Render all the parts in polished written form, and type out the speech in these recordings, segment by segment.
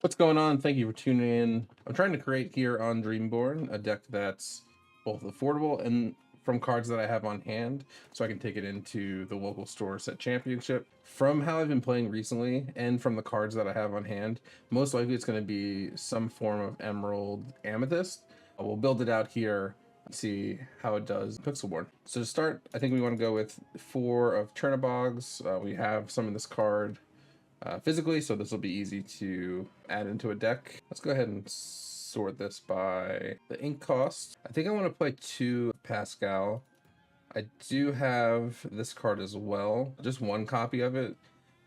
What's going on? Thank you for tuning in. I'm trying to create here on Dreamborn a deck that's both affordable and from cards that I have on hand, so I can take it into the local store set championship. From how I've been playing recently and from the cards that I have on hand, most likely it's going to be some form of Emerald Amethyst. We'll build it out here and see how it does Pixelborn. So to start, I think we want to go with 4 of Chernobygs. We have some of this card physically, so this will be easy to add into a deck. Let's go ahead and sort this by the ink cost. I think I want to play 2 Pascal. I do have this card as well, just 1 copy of it,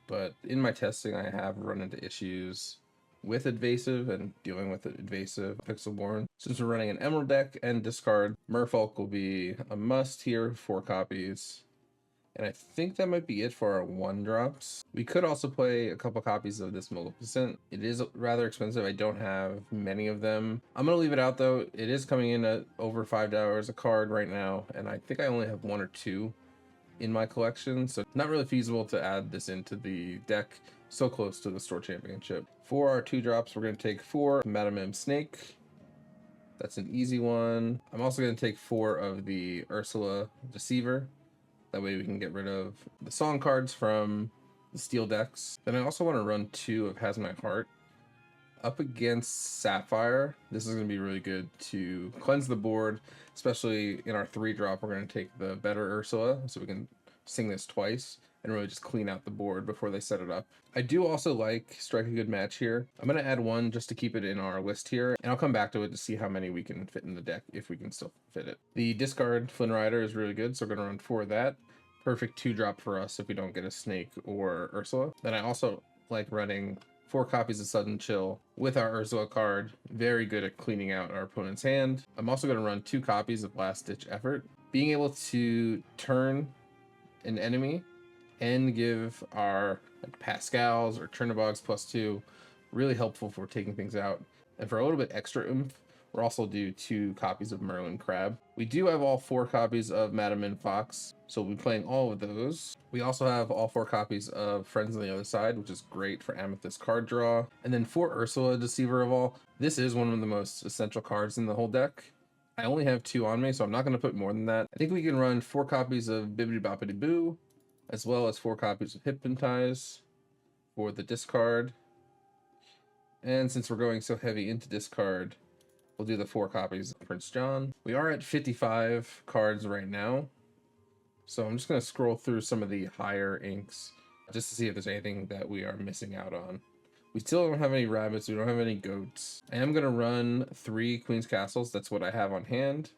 but in my testing I have run into issues with Evasive and dealing with Evasive Pixelborn. Since we're running an Emerald deck and discard, Merfolk will be a must here, 4 copies. And I think that might be it for our 1-drops. We could also play a couple copies of this Maleficent. It is rather expensive. I don't have many of them. I'm going to leave it out though. It is coming in at over $5 a card right now, and I think I only have 1 or 2 in my collection, so not really feasible to add this into the deck so close to the store championship. For our 2-drops, we're going to take 4 Madame M Snake. That's an easy one. I'm also going to take 4 of the Ursula Deceiver. That way we can get rid of the song cards from the steel decks. Then I also want to run 2 of Has My Heart. Up against Sapphire, this is going to be really good to cleanse the board, especially in our 3-drop. We're going to take the better Ursula, so we can sing this twice and really just clean out the board before they set it up. I do also like Strike a Good Match here. I'm going to add 1 just to keep it in our list here, and I'll come back to it to see how many we can fit in the deck, if we can still fit it. The discard Flynn Rider is really good, so we're going to run 4 of that. Perfect 2-drop for us if we don't get a Snake or Ursula. Then I also like running 4 copies of Sudden Chill with our Ursula card. Very good at cleaning out our opponent's hand. I'm also going to run 2 copies of Last Ditch Effort. Being able to turn an enemy and give our Pascals or Chernobygs +2, really helpful for taking things out. And for a little bit extra oomph, we're also due 2 copies of Merlin Crab. We do have all 4 copies of Madam and Fox, so we'll be playing all of those. We also have all 4 copies of Friends on the Other Side, which is great for Amethyst card draw. And then for Ursula Deceiver of All, this is one of the most essential cards in the whole deck. I only have 2 on me, so I'm not going to put more than that. I think we can run 4 copies of Bibbidi Boppity Boo, as well as 4 copies of Hypnotize for the discard. And since we're going so heavy into discard, we'll do the 4 copies of Prince John. We are at 55 cards right now, so I'm just going to scroll through some of the higher inks just to see if there's anything that we are missing out on. We still don't have any rabbits, we don't have any goats. I am going to run 3 Queen's Castles, that's what I have on hand.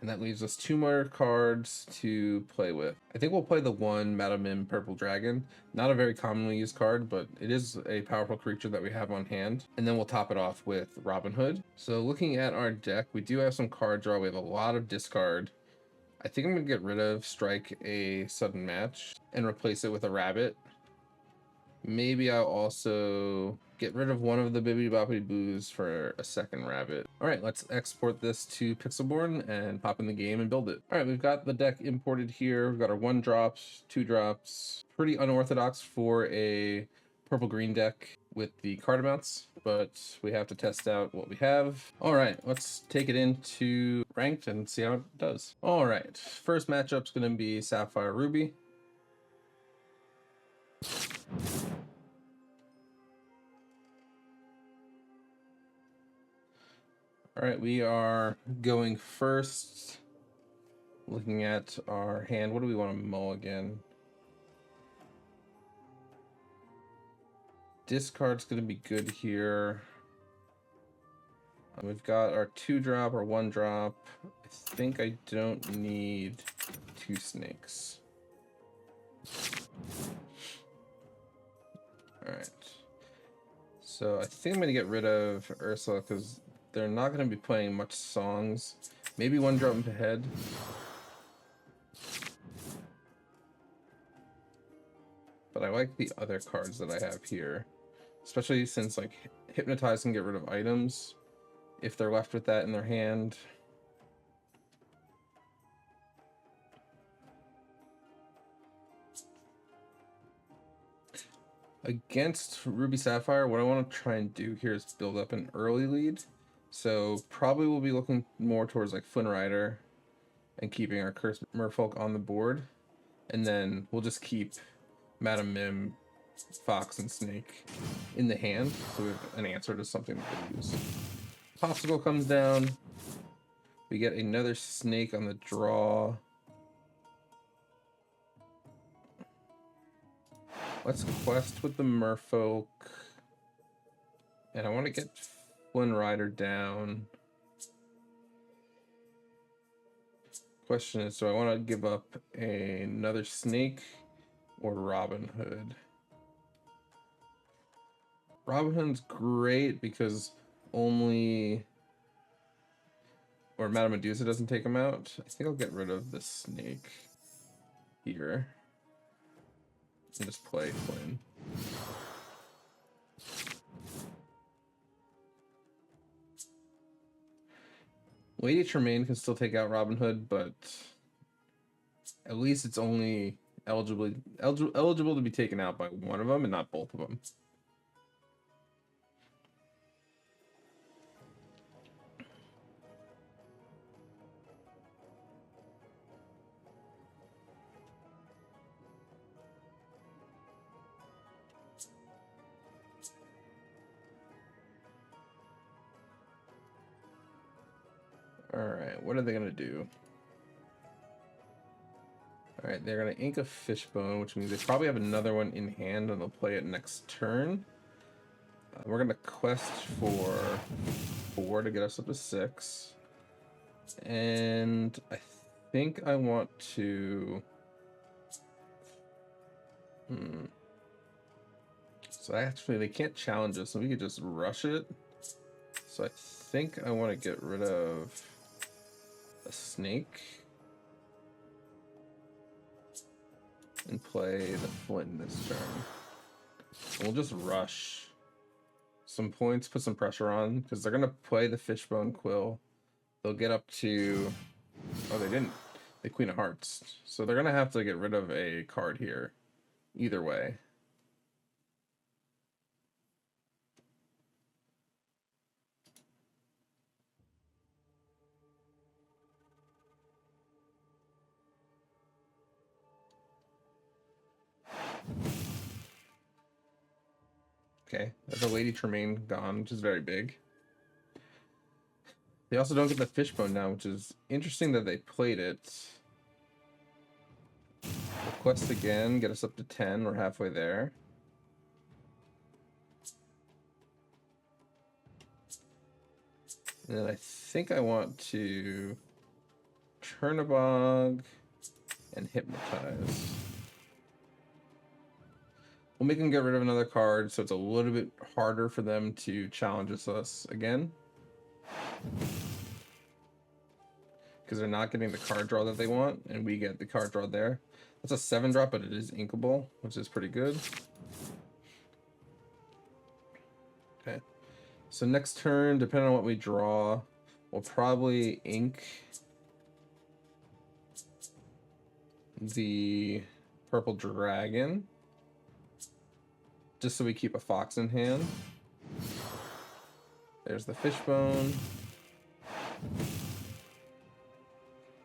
And that leaves us 2 more cards to play with. I think we'll play the 1 Madame Mim Purple Dragon. Not a very commonly used card, but it is a powerful creature that we have on hand. And then we'll top it off with Robin Hood. So looking at our deck, we do have some card draw. We have a lot of discard. I think I'm going to get rid of Strike a Sudden Match and replace it with a Rabbit. Maybe I'll also get rid of 1 of the Bibbidi Boppity Boos for a 2nd Rabbit. Alright, let's export this to Pixelborn and pop in the game and build it. Alright, we've got the deck imported here. We've got our 1-drops, 2-drops. Pretty unorthodox for a purple-green deck with the card amounts, but we have to test out what we have. Alright, let's take it into ranked and see how it does. Alright, first matchup's going to be Sapphire Ruby. All right, we are going first. Looking at our hand, what do we want to mulligan? Discard's going to be good here. We've got our 2-drop or 1-drop. I think I don't need 2 snakes. All right. So I think I'm going to get rid of Ursula because they're not going to be playing much songs. Maybe 1-drop ahead. But I like the other cards that I have here, especially since like Hypnotize can get rid of items if they're left with that in their hand. Against Ruby Sapphire, what I want to try and do here is build up an early lead. So probably we'll be looking more towards like Flynn Rider and keeping our Cursed Merfolk on the board. And then we'll just keep Madam Mim, Fox, and Snake in the hand, so we have an answer to something to use. Popsicle comes down. We get another Snake on the draw. Let's quest with the Merfolk. And I want to get Flynn Rider down. Question is, do I want to give up another Snake or Robin Hood? Robin Hood's great because only... or Madame Medusa doesn't take him out. I think I'll get rid of the Snake here. And just play Flynn. Lady Tremaine can still take out Robin Hood, but at least it's only eligible to be taken out by one of them and not both of them. Alright, what are they going to do? Alright, they're going to ink a Fishbone, which means they probably have another one in hand and they'll play it next turn. We're going to quest for 4 to get us up to 6. And I think I want to... So actually, they can't challenge us, so we could just rush it. So I think I want to get rid of a Snake and play the Flint this turn. We'll just rush some points, put some pressure on, because they're going to play the Fishbone Quill. They'll get up to... oh, they didn't. The Queen of Hearts. So they're going to have to get rid of a card here. Either way. Okay, that's a Lady Tremaine gone, which is very big. They also don't get the Fishbone now, which is interesting that they played it. We'll quest again, get us up to 10. We're halfway there. And then I think I want to Chernabog and Hypnotize. We'll make them get rid of another card, so it's a little bit harder for them to challenge us again. Because they're not getting the card draw that they want, and we get the card draw there. That's a 7-drop, but it is inkable, which is pretty good. Okay. So next turn, depending on what we draw, we'll probably ink the Purple Dragon. Just so we keep a Fox in hand. There's the Fishbone.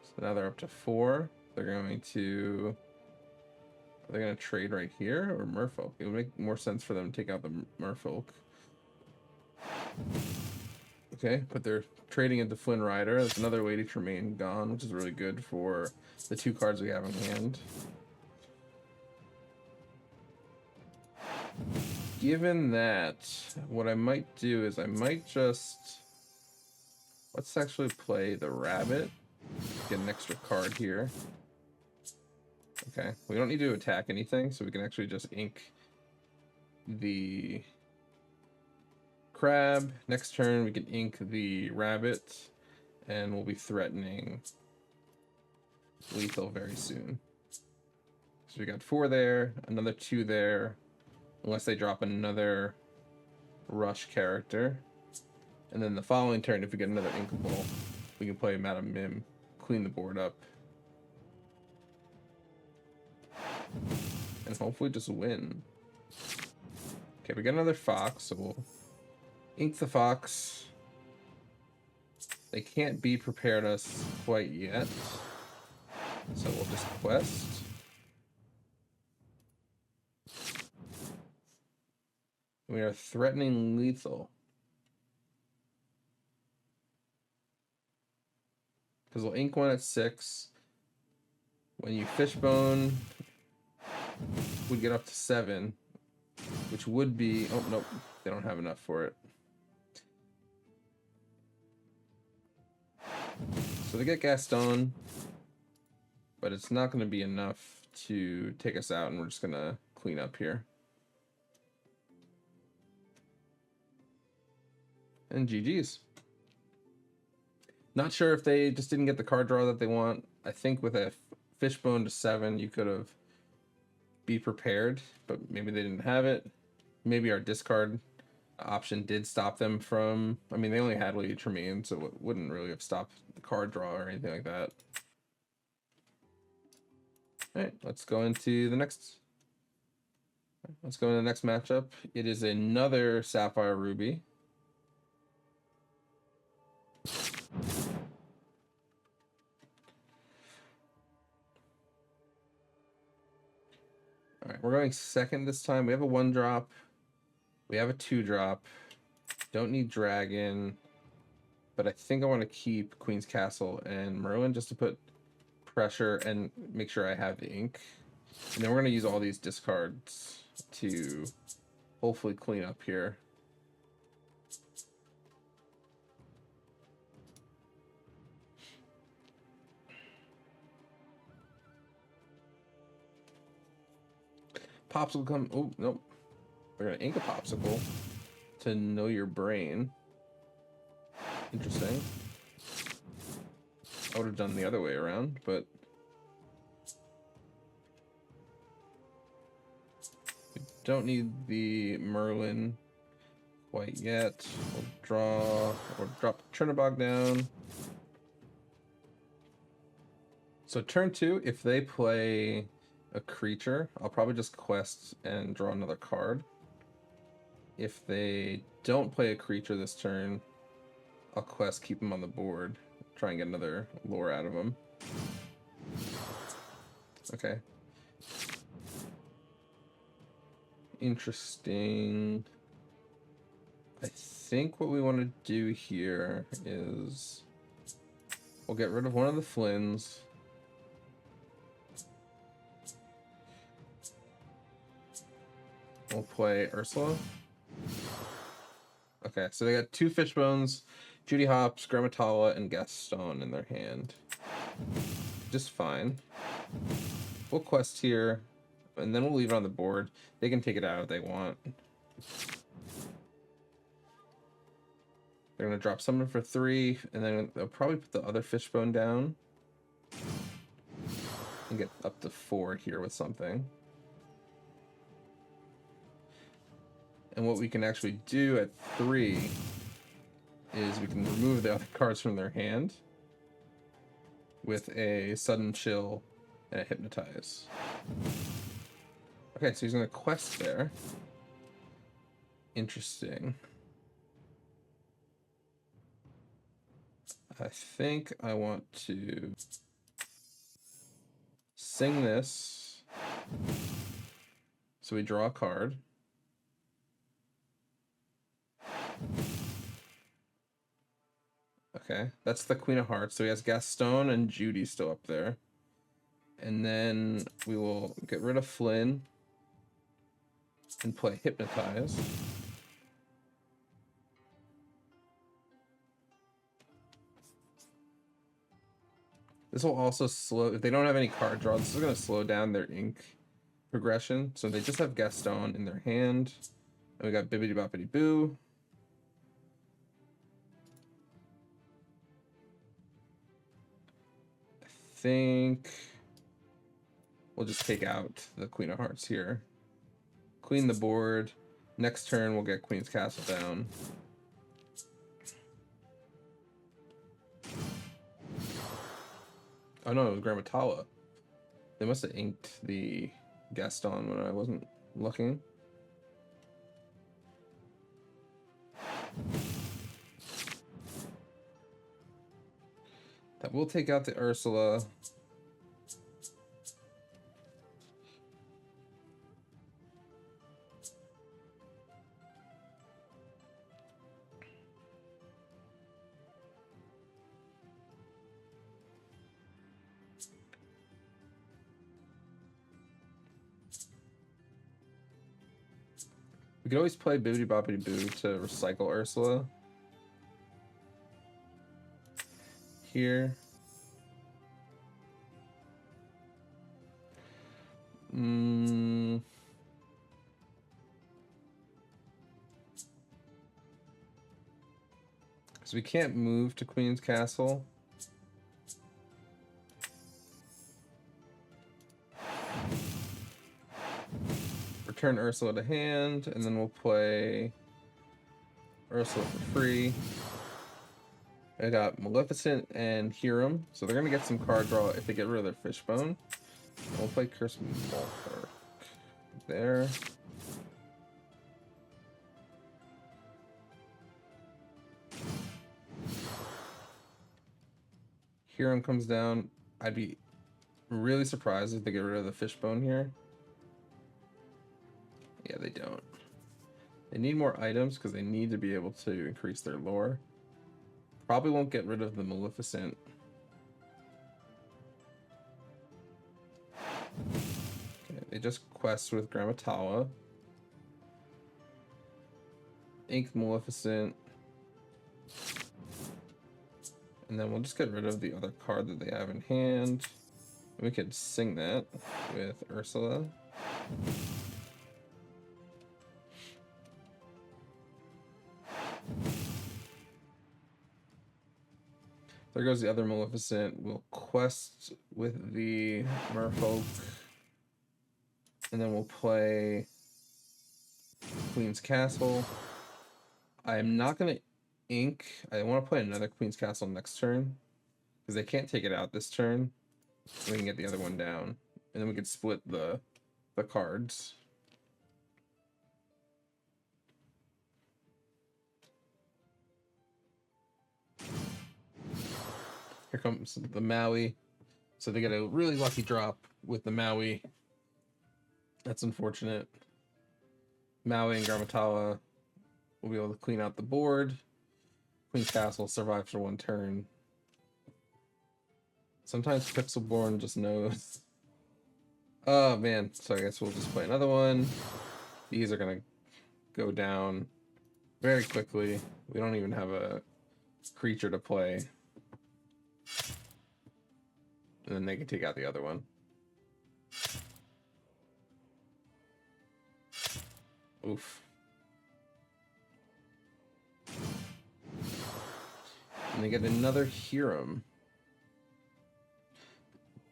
So now they're up to 4. They're going to... are they going to trade right here or Merfolk? It would make more sense for them to take out the Merfolk. Okay, but they're trading into Flynn Rider. That's another Lady Tremaine gone, which is really good for the 2 cards we have in hand. Given that, what I might do is I might just... let's actually play the Rabbit. Get an extra card here. Okay, we don't need to attack anything, so we can actually just ink the Crab. Next turn, we can ink the Rabbit, and we'll be threatening lethal very soon. So we got 4 there, another 2 there, unless they drop another rush character. And then the following turn, if we get another inkable, we can play Madam Mim, clean the board up, and hopefully just win. Okay, we got another fox, so we'll ink the fox. They can't be prepared us quite yet, so we'll just quest. We are threatening lethal. Because we'll ink one at 6. When you fishbone, would get up to 7, which would be... Oh, nope. They don't have enough for it. So they get Gaston, but it's not going to be enough to take us out, and we're just going to clean up here. And GG's. Not sure if they just didn't get the card draw that they want. I think with a fishbone to 7, you could have be prepared, but maybe they didn't have it. Maybe our discard option did stop them from... I mean, they only had Lady Tremaine, so it wouldn't really have stopped the card draw or anything like that. All right, let's go into the next... Let's go into the next matchup. It is another Sapphire Ruby. All right, we're going second this time. We have a 1-drop. We have a 2-drop. Don't need Dragon. But I think I want to keep Queen's Castle and Merlin just to put pressure and make sure I have the ink. And then we're going to use all these discards to hopefully clean up here. Popsicle come... Oh, nope. We're going to ink a Popsicle to know your brain. Interesting. I would have done the other way around, but... We don't need the Merlin quite yet. We'll draw... or drop Trinabog down. So turn 2, if they play a creature, I'll probably just quest and draw another card. If they don't play a creature this turn, I'll quest, keep them on the board, try and get another lore out of them. Okay. Interesting. I think what we want to do here is we'll get rid of one of the Flynns. We'll play Ursula. Okay, so they got 2 Fishbones, Judy Hopps, Grammatala, and Gaston in their hand. Just fine. We'll quest here, and then we'll leave it on the board. They can take it out if they want. They're going to drop Summon for 3, and then they'll probably put the other Fishbone down. And get up to 4 here with something. And what we can actually do at 3 is we can remove the other cards from their hand with a Sudden Chill and a Hypnotize. Okay, so he's going to quest there. Interesting. I think I want to sing this. So we draw a card. Okay, that's the Queen of Hearts. So he has Gaston and Judy still up there. And then we will get rid of Flynn and play Hypnotize. This will also slow, if they don't have any card draw, this is going to slow down their ink progression. So they just have Gaston in their hand. And we got Bibbidi Boppidi Boo. I think we'll just take out the Queen of Hearts here. Clean the board. Next turn we'll get Queen's Castle down. Oh no, it was Grammatala. They must have inked the Gaston when I wasn't looking. That will take out the Ursula. We could always play Bibbidi Bobbidi Boo to recycle Ursula. Here. So we can't move to Queen's Castle. Return Ursula to hand, and then we'll play Ursula for free. I got Maleficent and Hiram, so they're gonna get some card draw if they get rid of their Fishbone. We'll play Curse Malthork there. Hiram comes down. I'd be really surprised if they get rid of the Fishbone here. Yeah, they don't. They need more items because they need to be able to increase their lore. Probably won't get rid of the Maleficent. Okay, they just quest with Gramatawa. Inked Maleficent. And then we'll just get rid of the other card that they have in hand. We could sing that with Ursula. There goes the other Maleficent. We'll quest with the Merfolk. And then we'll play Queen's Castle. I am not going to ink. I want to play another Queen's Castle next turn. Because they can't take it out this turn. We can get the other one down. And then we could split the cards. Here comes the Maui. So they get a really lucky drop with the Maui. That's unfortunate. Maui and Gramatawa will be able to clean out the board. Queen's Castle survives for one turn. Sometimes Pixelborn just knows. Oh man, so I guess we'll just play another one. These are gonna go down very quickly. We don't even have a creature to play. And then they can take out the other one. Oof. And they get another Hiram.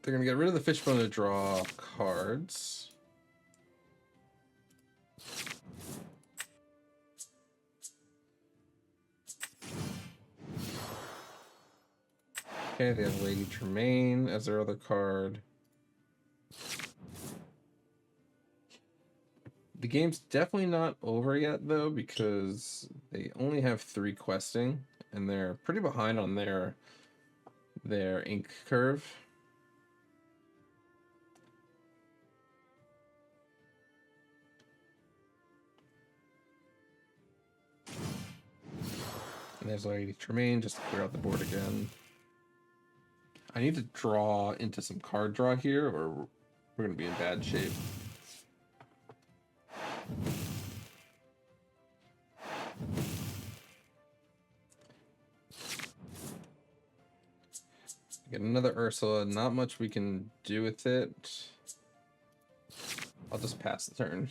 They're gonna get rid of the Fishbone to draw cards. Okay, they have Lady Tremaine as their other card. The game's definitely not over yet, though, because they only have 3 questing, and they're pretty behind on their ink curve. And there's Lady Tremaine just to clear out the board again. I need to draw into some card draw here, or we're going to be in bad shape. Get another Ursula. Not much we can do with it. I'll just pass the turn.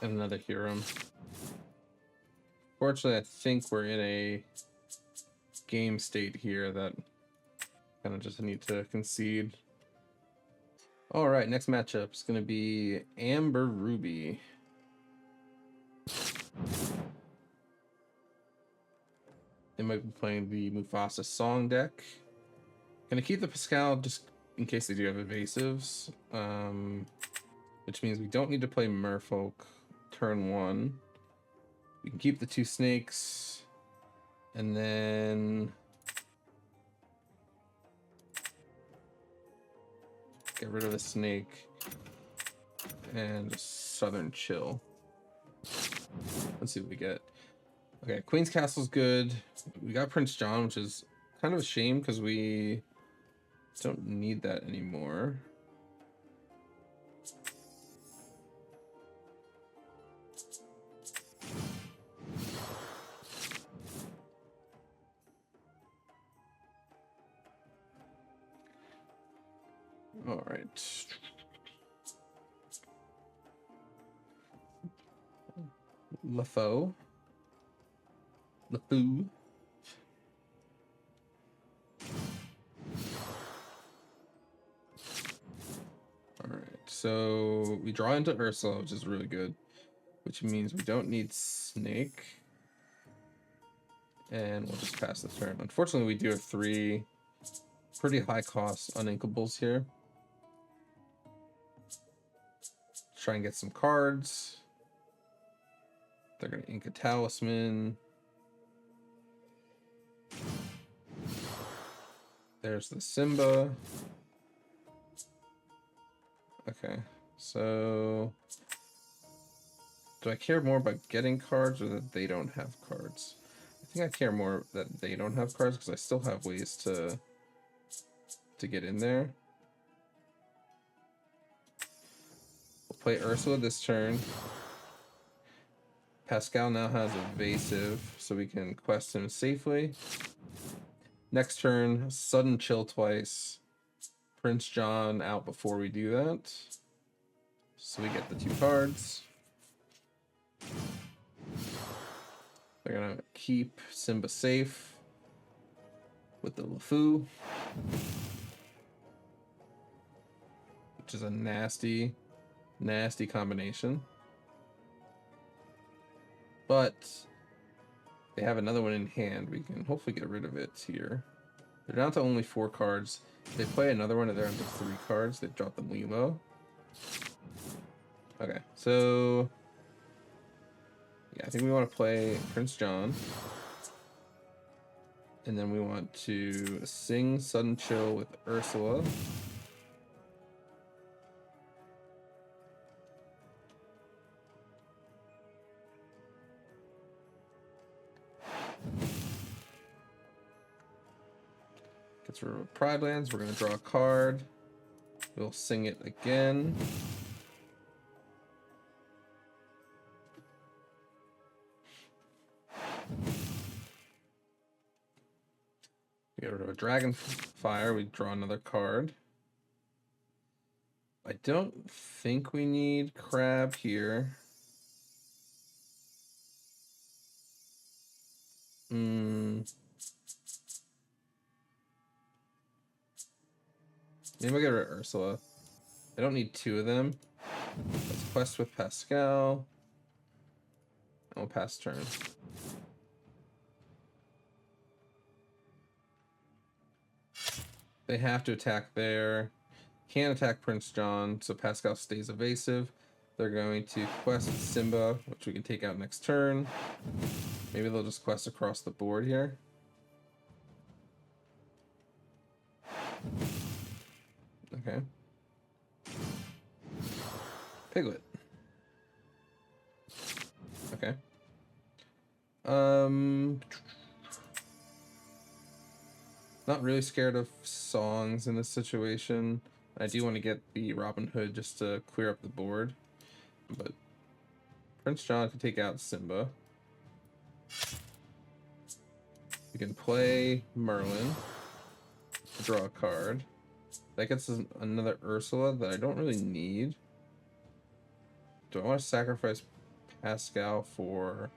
And another Hiram. Fortunately, I think we're in a game state here that kind of just need to concede. All right, next matchup is going to be Amber Ruby. They might be playing the Mufasa song deck. Gonna keep the Pascal just in case they do have evasives. Which means we don't need to play Merfolk turn 1. We can keep the 2 snakes. And then get rid of the snake and just Southern Chill. Let's see what we get. Okay, Queen's Castle's good. We got Prince John, which is kind of a shame because we don't need that anymore. All right. LeFou. Alright, so we draw into Ursula, which is really good. Which means we don't need Snake. And we'll just pass the turn. Unfortunately, we do have 3 pretty high cost uninkables here. Try and get some cards. They're going to ink a Talisman. There's the Simba. Okay, so do I care more about getting cards or that they don't have cards? I think I care more that they don't have cards because I still have ways to get in there. We'll play Ursula this turn. Pascal now has evasive, so we can quest him safely. Next turn, Sudden Chill twice. Prince John out before we do that. So we get the 2 cards. They're gonna keep Simba safe with the LeFou, which is a nasty, nasty combination. But they have another one in hand. We can hopefully get rid of it here. They're down to only 4 cards. If they play another one and they're down to 3 cards, they drop them Lilo. Okay, so yeah, I think we want to play Prince John. And then we want to sing Sudden Chill with Ursula. Gets rid of Pride Lands. We're going to draw a card. We'll sing it again. We get rid of a Dragonfire. We draw another card. I don't think we need Crab here. Maybe we'll get rid of Ursula. I don't need 2 of them. Let's quest with Pascal. And we'll pass turn. They have to attack there. Can't attack Prince John, so Pascal stays evasive. They're going to quest Simba, which we can take out next turn. Maybe they'll just quest across the board here. Okay. Piglet. Okay. Not really scared of songs in this situation. I do want to get the Robin Hood just to clear up the board. But Prince John can take out Simba. We can play Merlin to draw a card. That gets us another Ursula that I don't really need. Do I want to sacrifice Pascal for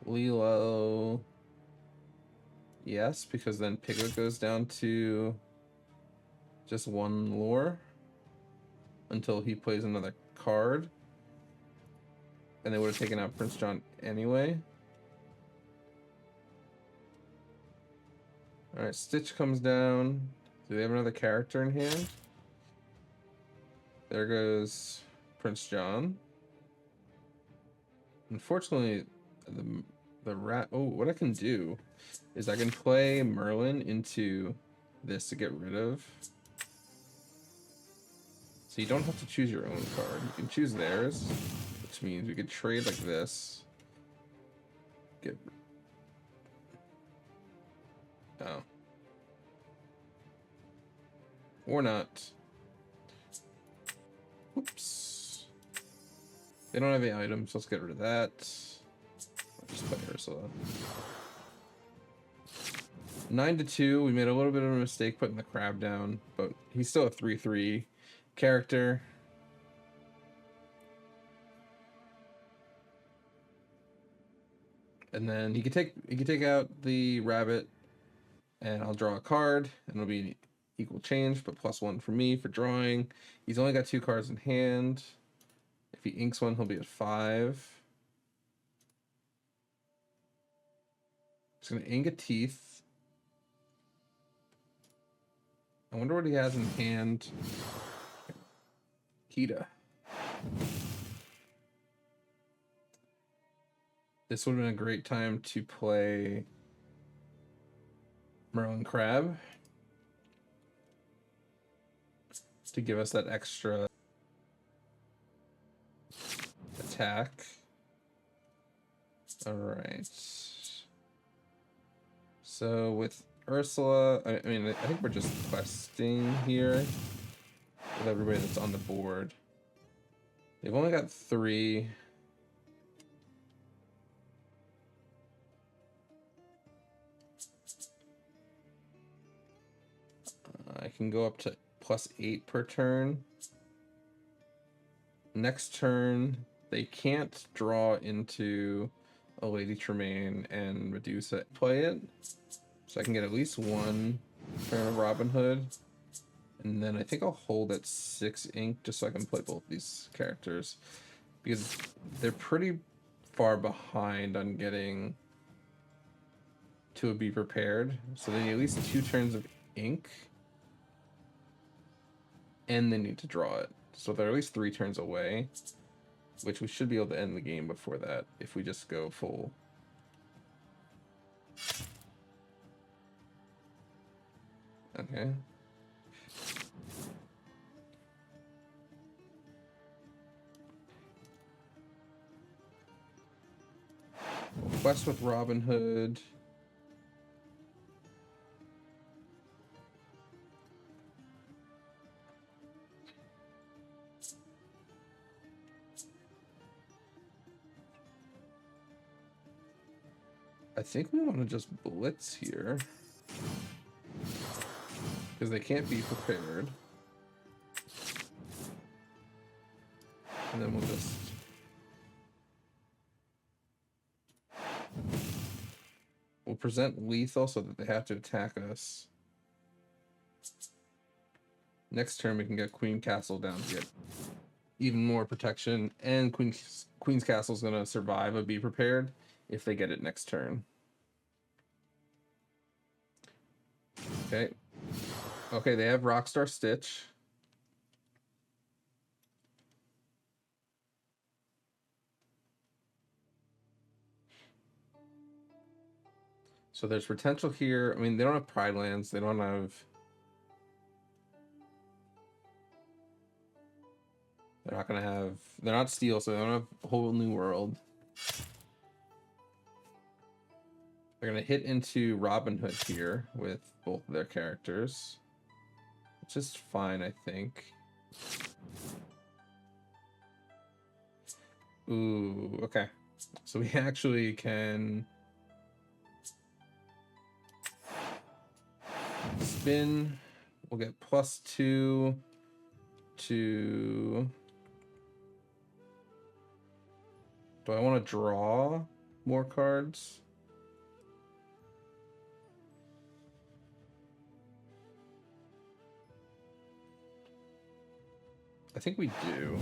Lilo? Yes, because then Piglet goes down to just 1 lore until he plays another card. And they would have taken out Prince John anyway. Alright, Stitch comes down. Do they have another character in hand? There goes Prince John. Unfortunately, the rat... Oh, what I can do is I can play Merlin into this to get rid of. So you don't have to choose your own card. You can choose theirs, which means we could trade like this. Get... Oh. Or not. Oops. They don't have any items, so let's get rid of that. I'll just play Ursula. 9-2. We made a little bit of a mistake putting the crab down, but he's still a 3/3 character. And then he could take out the rabbit, and I'll draw a card, and it'll be equal change, but +1 for me for drawing. He's only got 2 cards in hand. If he inks one, he'll be at 5. He's gonna ink a teeth. I wonder what he has in hand. Kita. This would have been a great time to play Merlin Crab to give us that extra attack. All right. So with Ursula, I mean, I think we're just questing here with everybody that's on the board. They've only got 3. I can go up to +8 per turn. Next turn, they can't draw into a Lady Tremaine and Medusa play it. So I can get at least 1 turn of Robin Hood. And then I think I'll hold at 6 ink just so I can play both these characters. Because they're pretty far behind on getting to a Be Prepared. So they need at least 2 turns of ink. And they need to draw it. So they're at least 3 turns away. Which we should be able to end the game before that if we just go full. Okay. Quest with Robin Hood. I think we want to just blitz here. Because they can't be prepared. And then we'll just... We'll present lethal so that they have to attack us. Next turn we can get Queen Castle down to get even more protection. And Queen's Castle is going to survive a Be Prepared if they get it next turn. Okay. Okay, they have Rockstar Stitch. So there's potential here. I mean, they don't have Pride Lands. They don't have... They're not going to have... They're not Steel, so they don't have a whole new world. They're going to hit into Robin Hood here with both of their characters. Which is fine, I think. Ooh, okay. So we actually can... Spin. We'll get +2 to... Do I want to draw more cards? I think we do.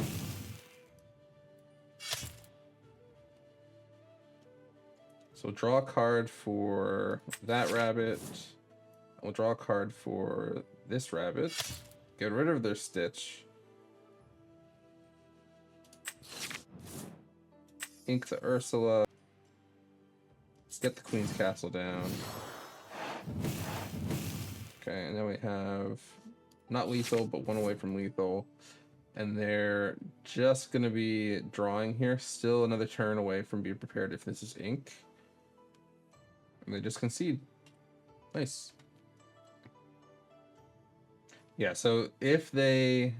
So draw a card for that rabbit. We'll draw a card for this rabbit. Get rid of their Stitch. Ink the Ursula. Get the Queen's Castle down. Okay, and then we have not lethal, but one away from lethal. And they're just going to be drawing here. Still another turn away from Be Prepared if this is ink. And they just concede. Nice. Yeah, so if they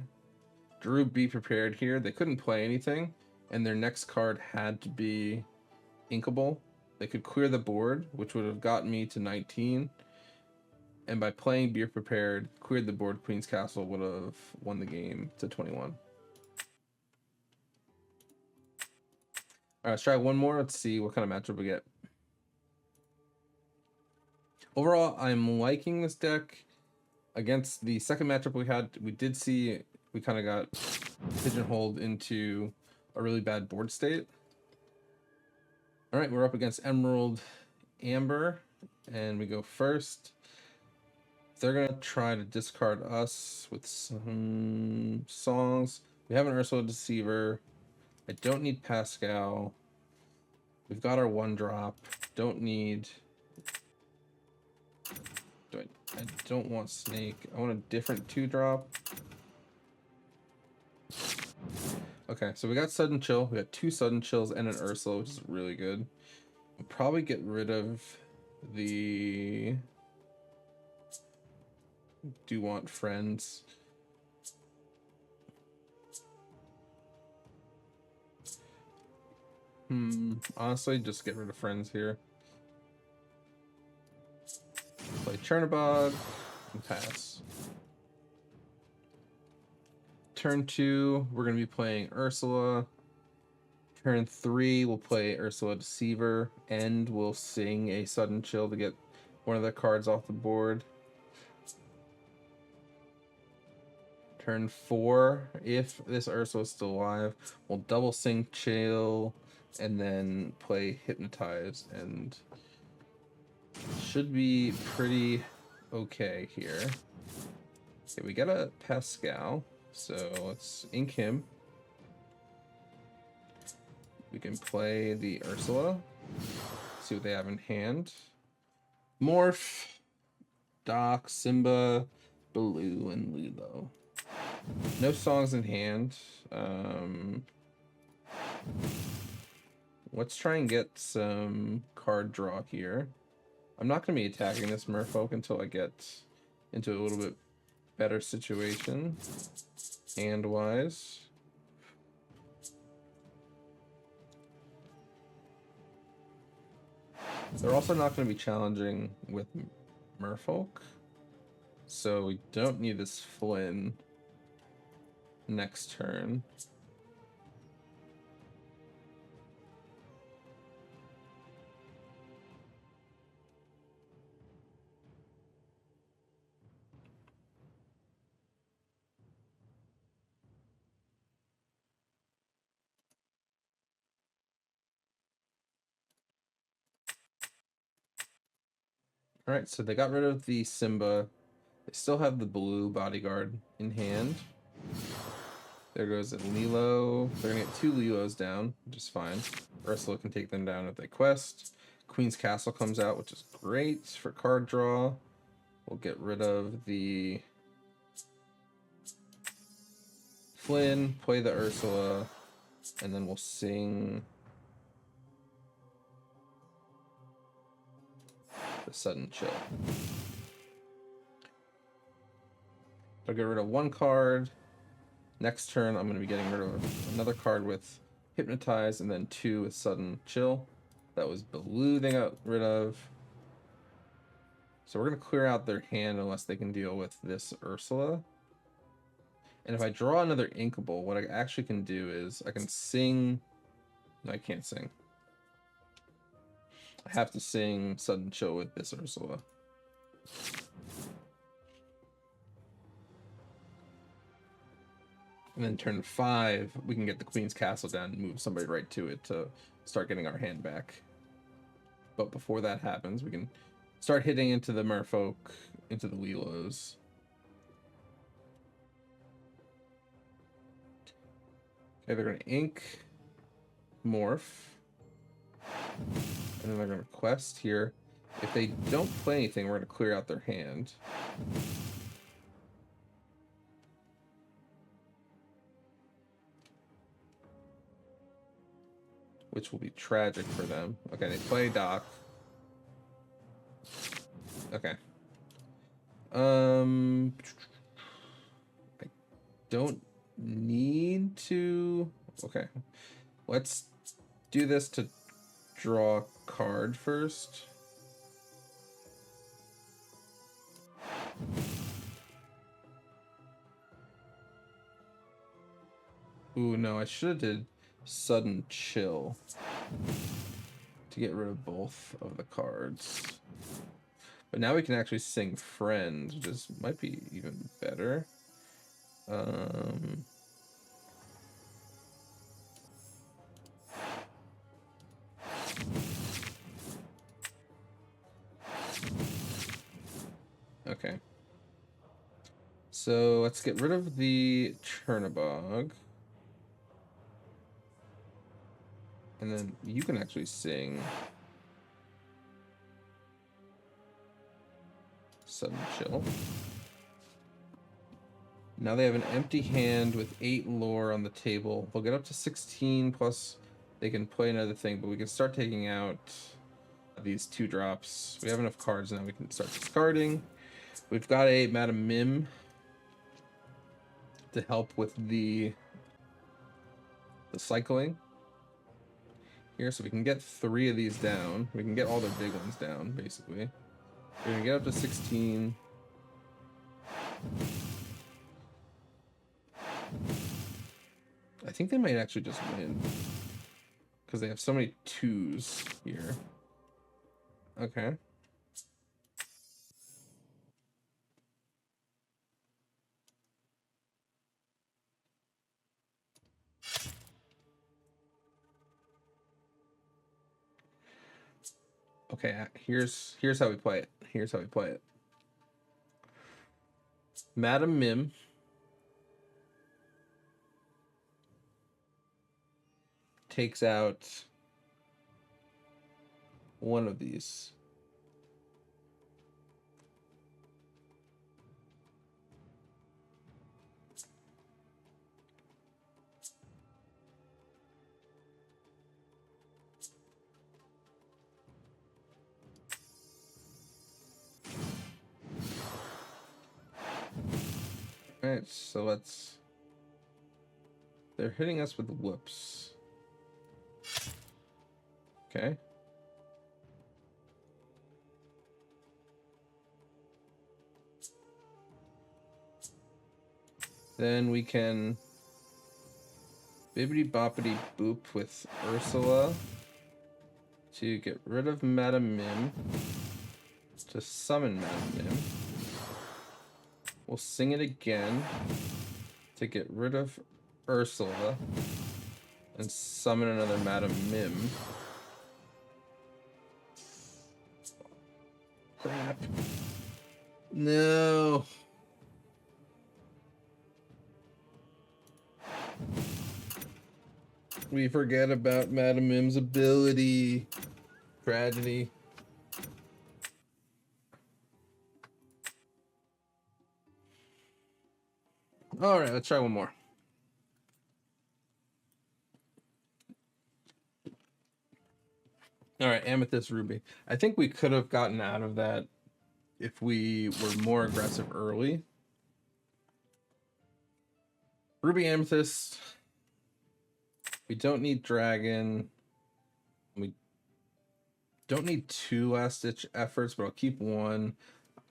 drew Be Prepared here, they couldn't play anything, and their next card had to be inkable. They could clear the board, which would have gotten me to 19. And by playing Be Prepared, cleared the board, Queen's Castle would have won the game to 21. All right, let's try one more. Let's see what kind of matchup we get. Overall, I'm liking this deck. Against the second matchup we had, we did see we kind of got pigeonholed into a really bad board state. All right, we're up against Emerald Amber, and we go first. They're going to try to discard us with some songs. We have an Ursula Deceiver. I don't need Pascal. We've got our 1-drop. Don't need... I don't want Snake. I want a different 2-drop. Okay, so we got Sudden Chill. We got 2 Sudden Chills and an Ursula, which is really good. We'll probably get rid of the... Do want friends. Honestly, just get rid of friends here. Play Chernobog and pass. Turn 2, we're going to be playing Ursula. Turn 3, we'll play Ursula Deceiver, and we'll sing a Sudden Chill to get one of the cards off the board. Turn 4, if this Ursula is still alive, we'll double sing Chill and then play Hypnotize, and should be pretty okay here. Okay, we got a Pascal, so let's ink him. We can play the Ursula, see what they have in hand. Morph, Doc, Simba, Baloo, and Lilo. No songs in hand. Let's try and get some card draw here. I'm not going to be attacking this Merfolk until I get into a little bit better situation, hand-wise. They're also not going to be challenging with Merfolk, so we don't need this Flynn next turn. All right, so they got rid of the Simba. They still have the blue bodyguard in hand. There goes a Lilo. They're gonna get 2 Lilos down, which is fine. Ursula can take them down if they quest. Queen's Castle comes out, which is great for card draw. We'll get rid of the Flynn, play the Ursula, and then we'll sing the Sudden Chill. I'll get rid of 1 card. Next turn, I'm going to be getting rid of another card with Hypnotize, and then 2 with Sudden Chill. That was Baloo they got rid of. So we're going to clear out their hand unless they can deal with this Ursula. And if I draw another Inkable, what I actually can do is I can sing... No, I can't sing. I have to sing Sudden Chill with this Ursula. And then turn 5, we can get the Queen's Castle down and move somebody right to it to start getting our hand back. But before that happens, we can start hitting into the Merfolk into the Welos. Okay, they're gonna ink, morph, and then they're gonna quest here. If they don't play anything, we're gonna clear out their hand. Which will be tragic for them. Okay, they play Doc. Okay. I don't need to... Okay. Let's do this to draw a card first. Ooh, no, I should have did Sudden Chill to get rid of both of the cards. But now we can actually sing Friends, which is, might be even better. Okay. So let's get rid of the Chernabog. And then you can actually sing Sudden Chill. Now they have an empty hand with 8 lore on the table. They'll get up to 16, plus they can play another thing, but we can start taking out these 2 drops. We have enough cards now, we can start discarding. We've got a Madam Mim to help with the cycling here, so we can get 3 of these down. We can get all the big ones down, basically. We're gonna get up to 16. I think they might actually just win because they have so many 2s here. Okay. Okay, here's how we play it. Here's how we play it. Madam Mim takes out one of these. Alright, so let's... They're hitting us with whoops. Okay. Then we can bibbity boppity boop with Ursula to get rid of Madam Mim, to summon Madam Mim. We'll sing it again to get rid of Ursula and summon another Madam Mim. Crap. No. We forget about Madam Mim's ability. Tragedy. All right, let's try one more. All right, Amethyst Ruby. I think we could have gotten out of that if we were more aggressive early. Ruby Amethyst. We don't need Dragon. We don't need 2 last-ditch efforts, but I'll keep 1.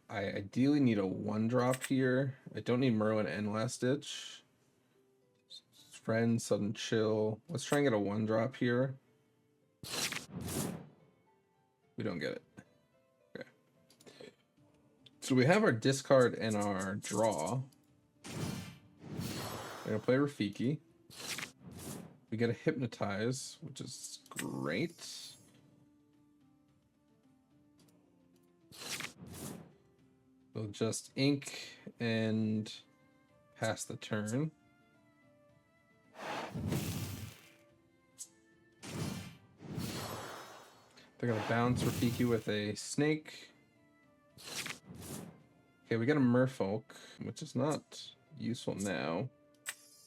I ideally need a 1-drop here. I don't need Merlin and last-ditch. Friend, Sudden Chill. Let's try and get a 1-drop here. We don't get it. Okay. So we have our discard and our draw. We're gonna play Rafiki. We get a Hypnotize, which is great. We'll just ink and pass the turn. They're gonna bounce Rafiki with a snake. Okay, we got a merfolk, which is not useful now.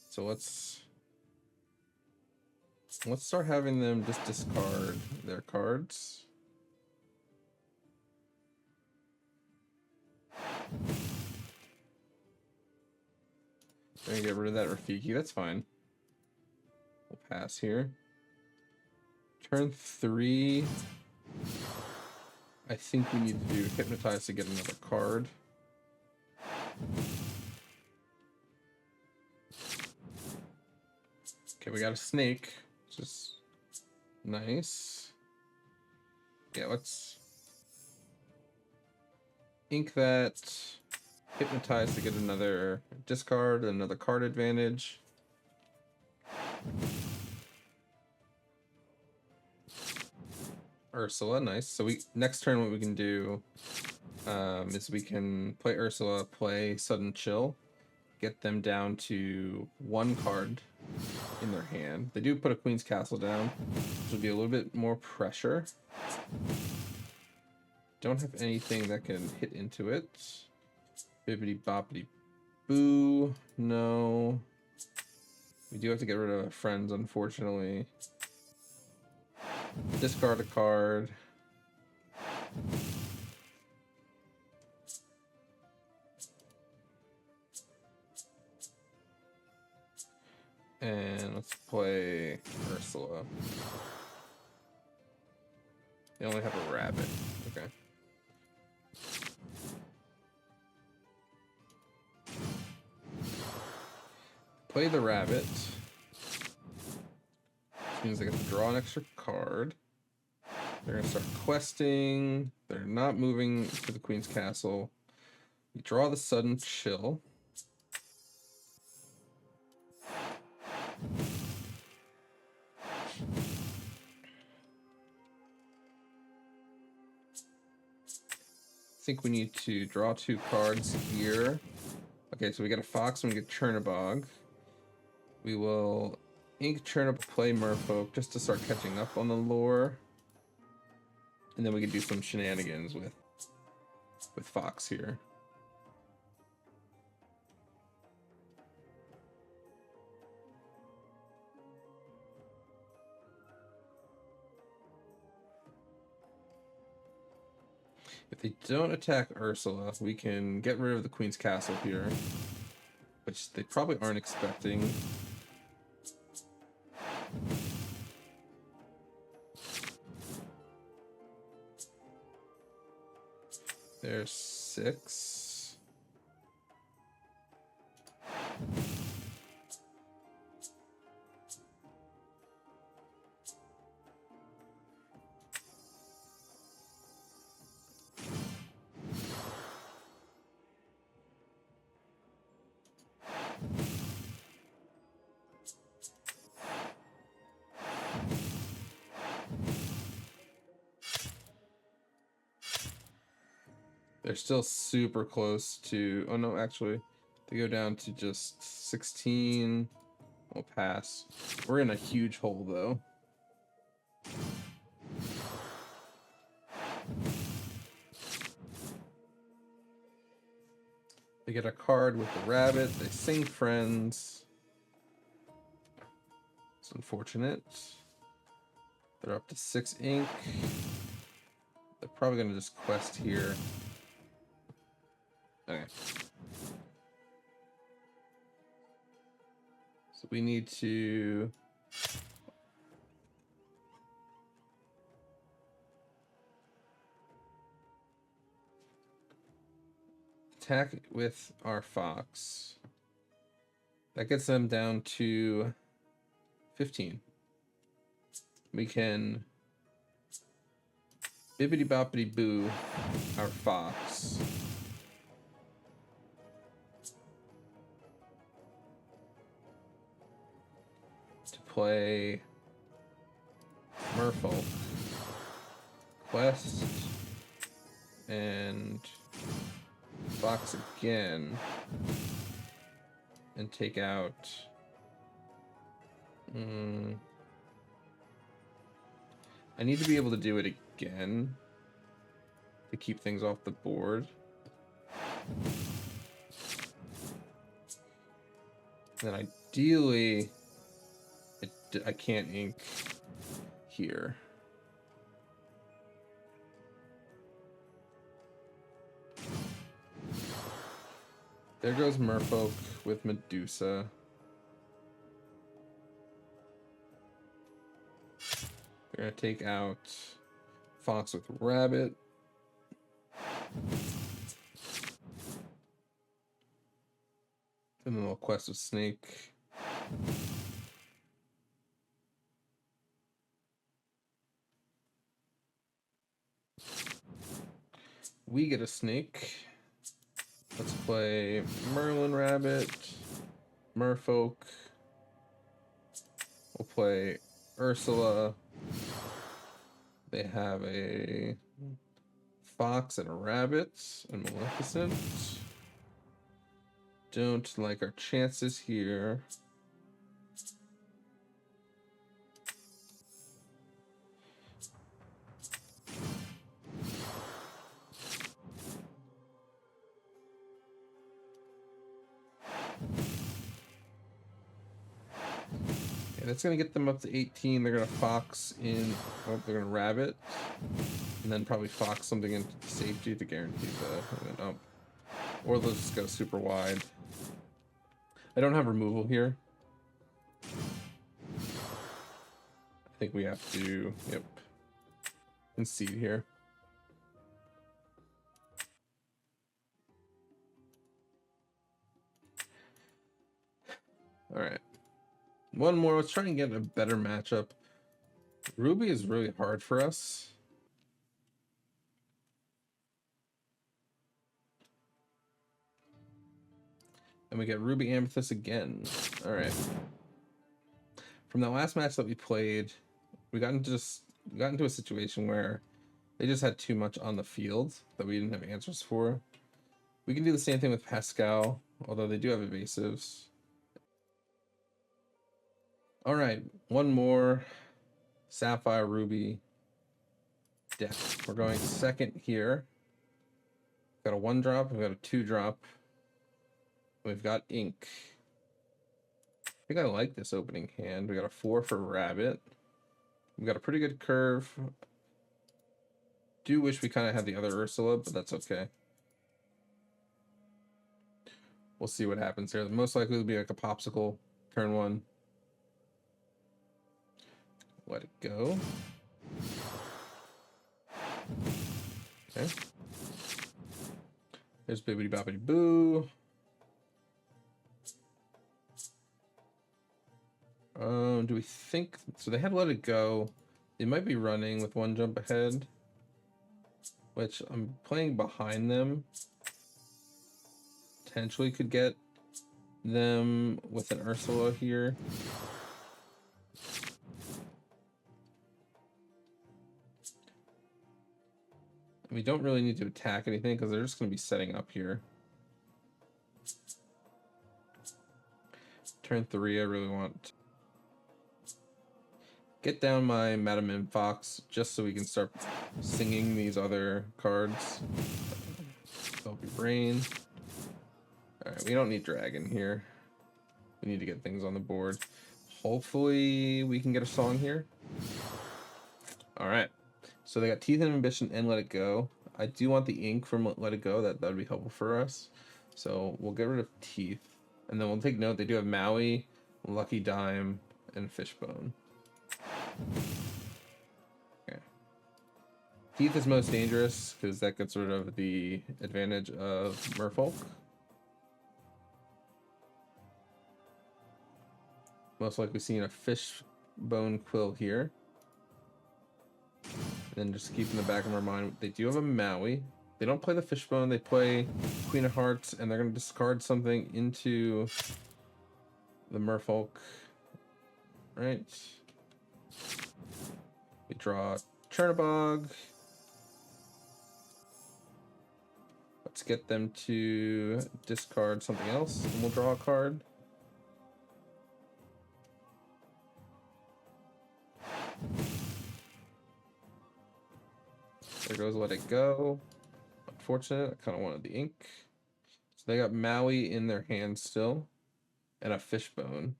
So let's start having them just discard their cards. They're gonna get rid of that Rafiki, that's fine. We'll pass here. Turn 3. I think we need to do Hypnotize to get another card. Okay, we got a snake, which is nice. Yeah, let's ink that, Hypnotize to get another discard, another card advantage. Ursula, nice. So next turn what we can do is we can play Ursula, play Sudden Chill, get them down to 1 card in their hand. They do put a Queen's Castle down, which will be a little bit more pressure. Don't have anything that can hit into it. Bibbidi boppity boo. No. We do have to get rid of our friends, unfortunately. Discard a card. And let's play Ursula. They only have a rabbit. Okay. Play the rabbit. Which means I get to draw an extra card. They're going to start questing. They're not moving to the Queen's Castle. You draw the Sudden Chill. I think we need to draw 2 cards here. Okay, so we got a Fox and we get Chernabog. We will ink Chernabog, play Merfolk just to start catching up on the lore. And then we can do some shenanigans with Fox here. If they don't attack Ursula, we can get rid of the Queen's Castle here, which they probably aren't expecting. There's 6. They're still super close to... Oh, no, actually. They go down to just 16. We'll pass. We're in a huge hole, though. They get a card with the rabbit. They sing Friends. It's unfortunate. They're up to 6 ink. They're probably going to just quest here. Okay. So we need to... attack with our Fox. That gets them down to 15. We can bibbidi boppity boo our Fox. To play Merfolk. Quest and Fox again. And take out... I need to be able to do it again to keep things off the board. Then ideally, I can't ink here. There goes Merfolk with Medusa. They're gonna take out Fox with Rabbit. And then they'll quest with Snake. We get a Snake. Let's play Merlin Rabbit, Merfolk. We'll play Ursula. They have a Fox and a Rabbit and Maleficent. Don't like our chances here. That's going to get them up to 18. They're going to Fox in... Oh, they're going to Rabbit. And then probably Fox something into safety to guarantee the... Oh. Or they'll just go super wide. I don't have removal here. I think we have to... Yep. Concede here. Alright. One more. Let's try and get a better matchup. Ruby is really hard for us. And we get Ruby Amethyst again. Alright. From the last match that we played, we got into a situation where they just had too much on the field that we didn't have answers for. We can do the same thing with Pascal, although they do have evasives. All right, one more Sapphire Ruby deck. We're going second here. We've got a 1-drop, we've got a 2-drop. We've got ink. I think I like this opening hand. We got a 4 for Rabbit. We've got a pretty good curve. Do wish we kind of had the other Ursula, but that's okay. We'll see what happens here. Most likely it'll be like a popsicle turn 1. Let it go. Okay. There's Bibbidi Bobbidi Boo. Do we think... So they had Let It Go. They might be running with 1 jump ahead, which I'm playing behind them. Potentially could get them with an Ursula here. We don't really need to attack anything because they're just going to be setting up here. Turn 3, I really want to get down my Madame M Fox just so we can start singing these other cards. Help your brain. Alright, we don't need Dragon here. We need to get things on the board. Hopefully we can get a song here. Alright. So they got Teeth and Ambition and Let It Go. I do want the ink from Let It Go. That would be helpful for us. So we'll get rid of Teeth. And then we'll take note, they do have Maui, Lucky Dime, and Fishbone. Okay. Teeth is most dangerous because that gets rid of the advantage of Merfolk. Most likely seeing a Fishbone Quill here. And then just keep in the back of our mind, they do have a Maui. They don't play the Fishbone, they play Queen of Hearts, and they're going to discard something into the Merfolk. Right. We draw Chernabog. Let's get them to discard something else, and we'll draw a card. There goes Let It Go. Unfortunate, I kind of wanted the ink. So they got Maui in their hand still, and a Fishbone.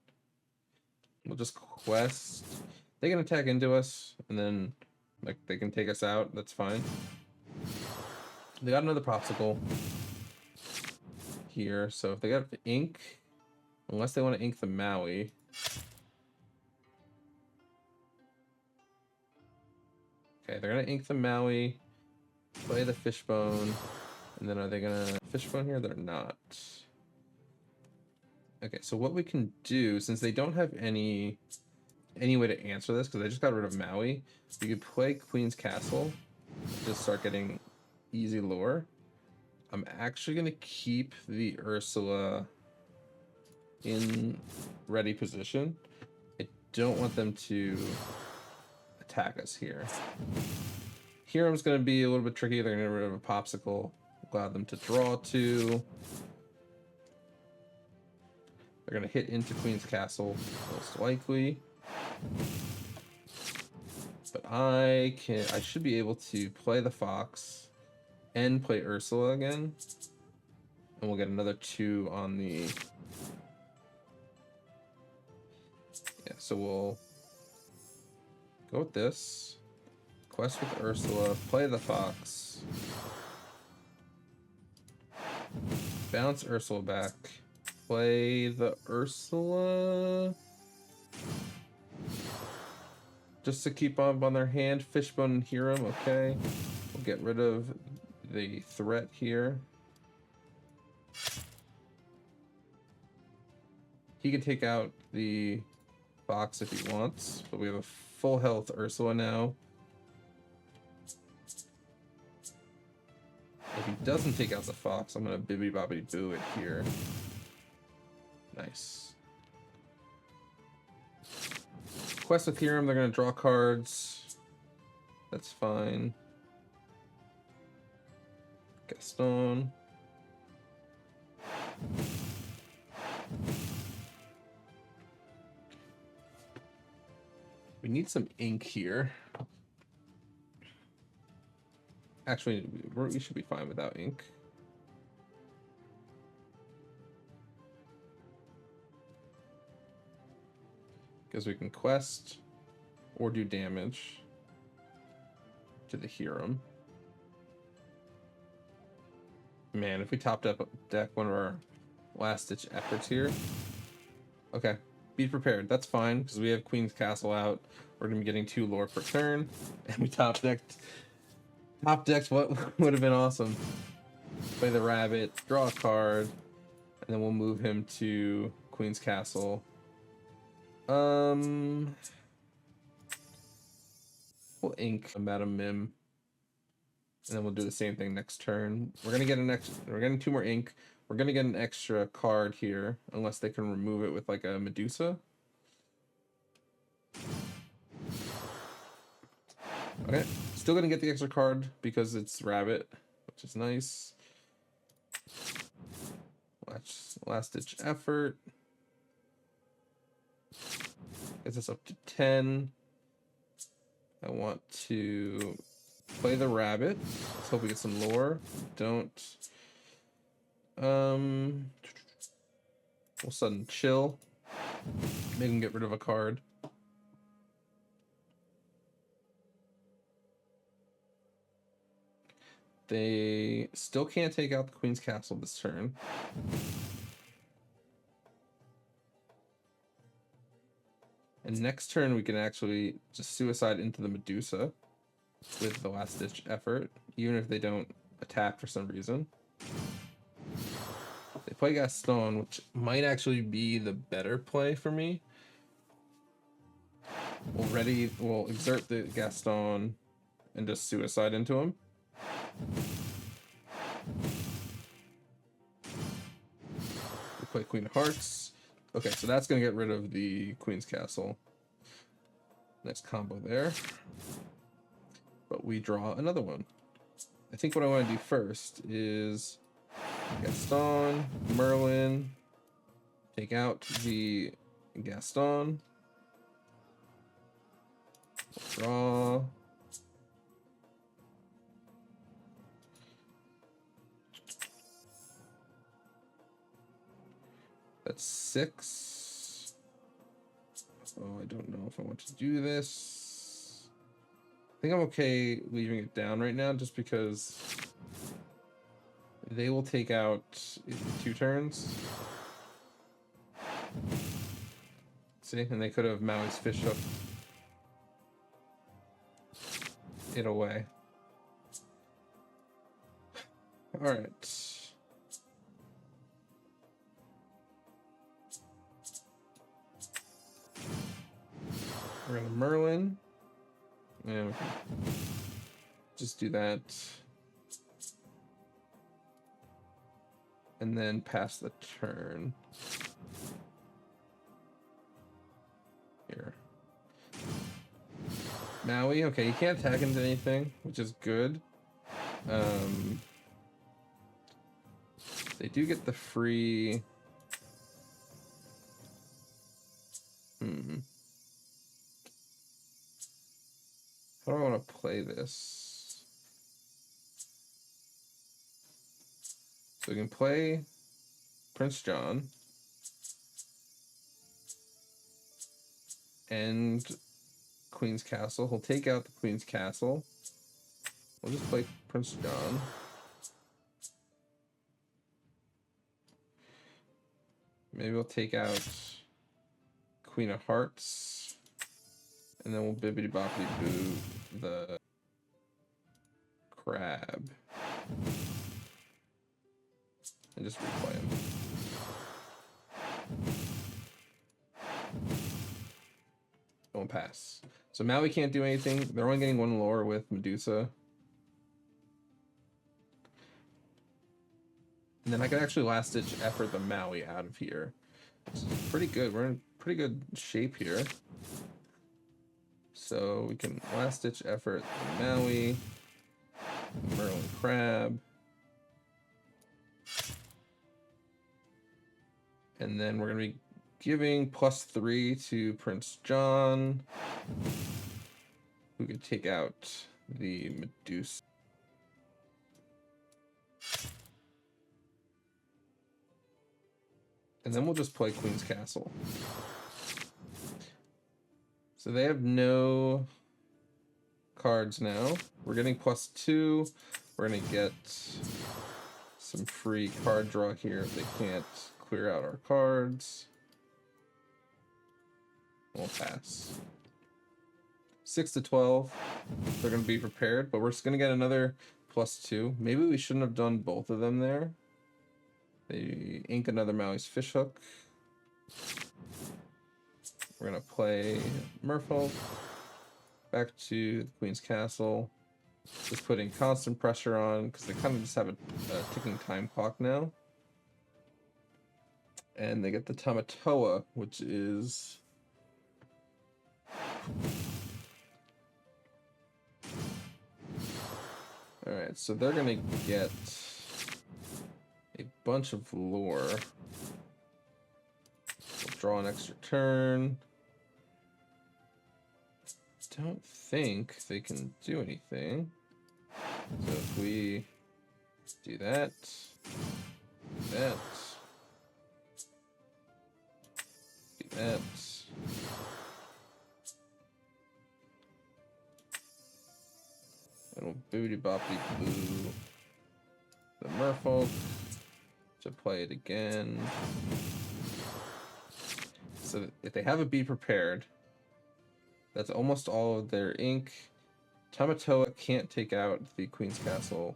We'll just quest. They can attack into us, and then like they can take us out. That's fine. They got another Popsicle here, so if they got ink, unless they want to ink the Maui. Okay, they're gonna ink the Maui, play the Fishbone, and then are they gonna Fishbone here? They're not. Okay, so what we can do, since they don't have any way to answer this, because they just got rid of Maui, we could play Queen's Castle, just start getting easy lore. I'm actually gonna keep the Ursula in ready position. I don't want them to attack us here. Hiram's gonna be a little bit tricky. They're gonna get rid of a Popsicle, allow them to draw 2. They're gonna hit into Queen's Castle, most likely. But I should be able to play the Fox and play Ursula again. And we'll get another 2 on the... Yeah, so we'll go with this. Quest with Ursula, play the Fox. Bounce Ursula back. Play the Ursula. Just to keep on their hand. Fishbone and Hiram, okay. We'll get rid of the threat here. He can take out the Fox if he wants, but we have a full health Ursula now. If he doesn't take out the Fox, I'm gonna bibbidi bobbidi boo it here. Nice. Quest with Hiram, they're gonna draw cards. That's fine. Gaston. We need some ink here. Actually, we should be fine without ink. Because we can quest or do damage to the Hiram. Man, if we topped up deck one of our last-ditch efforts here. Okay, be prepared. That's fine, because we have Queen's Castle out. We're going to be getting 2 lore per turn. And we top decked what would have been awesome. Play the rabbit, draw a card, and then we'll move him to Queen's Castle. We'll ink Madam Mim. And then we'll do the same thing next turn. We're getting 2 more ink. We're gonna get an extra card here, unless they can remove it with like a Medusa. Okay, still gonna get the extra card because it's Rabbit, which is nice. Last ditch effort. Gets us up to 10. I want to play the Rabbit. Let's hope we get some lore. Don't. We'll sudden chill. Make him get rid of a card. They still can't take out the Queen's Castle this turn. And next turn we can actually just suicide into the Medusa with the last ditch effort, even if they don't attack for some reason. They play Gaston, which might actually be the better play for me. We'll exert the Gaston and just suicide into him. We play Queen of Hearts. Okay, so that's going to get rid of the Queen's Castle. Nice combo there. But we draw another one. I think what I want to do first is Gaston, Merlin, take out the Gaston, draw. That's 6. Oh, I don't know if I want to do this. I think I'm okay leaving it down right now just because they will take out 2 turns. See, and they could have Maui's fish hook it away. All right. We're gonna Merlin. Yeah, we can just do that. And then pass the turn. Here. Maui, okay, you can't attack into anything, which is good. They do get the free... How do I want to play this? So we can play Prince John and Queen's Castle. He'll take out the Queen's Castle. We'll just play Prince John. Maybe we'll take out Queen of Hearts. And then we'll bibbidi boppity boo the crab. And just replay him. Won't pass. So Maui can't do anything. They're only getting 1 lore with Medusa. And then I can actually last ditch effort the Maui out of here. Which is pretty good. We're in pretty good shape here. So we can last ditch effort the Maui, Merlin Crab. And then we're going to be giving +3 to Prince John, who could take out the Medusa. And then we'll just play Queen's Castle. So they have no cards now. We're getting +2. We're going to get some free card draw here if they can't clear out our cards. We'll pass. 6 to 12. They're going to be prepared, but we're just going to get another +2. Maybe we shouldn't have done both of them there. They ink another Maui's Fishhook. We're going to play Merfolk. Back to the Queen's Castle. Just putting constant pressure on because they kind of just have a ticking time clock now. And they get the Tamatoa, which is... Alright, so they're going to get a bunch of lore. We'll draw an extra turn. Don't think they can do anything. So if we do that, do that, do that, and we'll booty boppy boo the Merfolk to play it again. So if they have a Be Prepared, that's almost all of their ink. Tamatoa can't take out the Queen's Castle.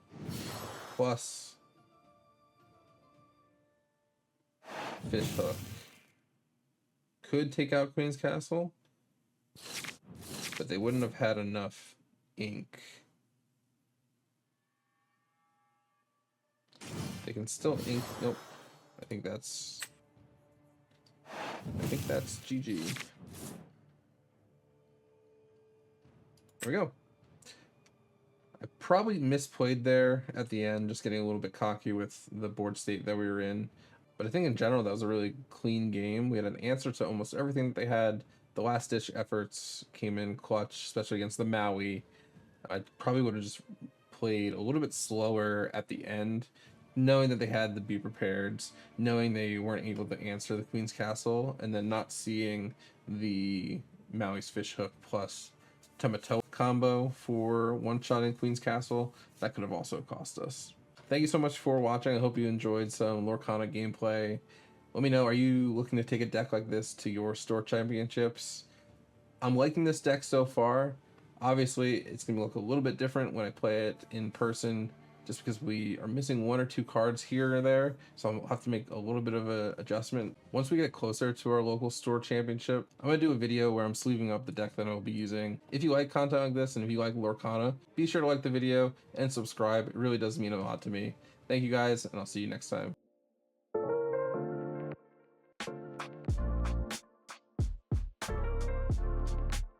Plus Fishhook could take out Queen's Castle, but they wouldn't have had enough ink. They can still ink. Nope. I think that's GG. There we go. I probably misplayed there at the end, just getting a little bit cocky with the board state that we were in. But I think in general, that was a really clean game. We had an answer to almost everything that they had. The last ditch efforts came in clutch, especially against the Maui. I probably would have just played a little bit slower at the end, knowing that they had the be prepared, knowing they weren't able to answer the Queen's Castle, and then not seeing the Maui's Fish Hook plus Tomato combo for one-shotting Queen's Castle. That could have also cost us. Thank you so much for watching. I hope you enjoyed some LORCANA gameplay. Let me know, are you looking to take a deck like this to your store championships? I'm liking this deck so far. Obviously, it's going to look a little bit different when I play it in person, just because we are missing one or two cards here or there, so I'll have to make a little bit of an adjustment. Once we get closer to our local store championship, I'm going to do a video where I'm sleeving up the deck that I'll be using. If you like content like this, and if you like LORCANA, be sure to like the video and subscribe. It really does mean a lot to me. Thank you guys, and I'll see you next time.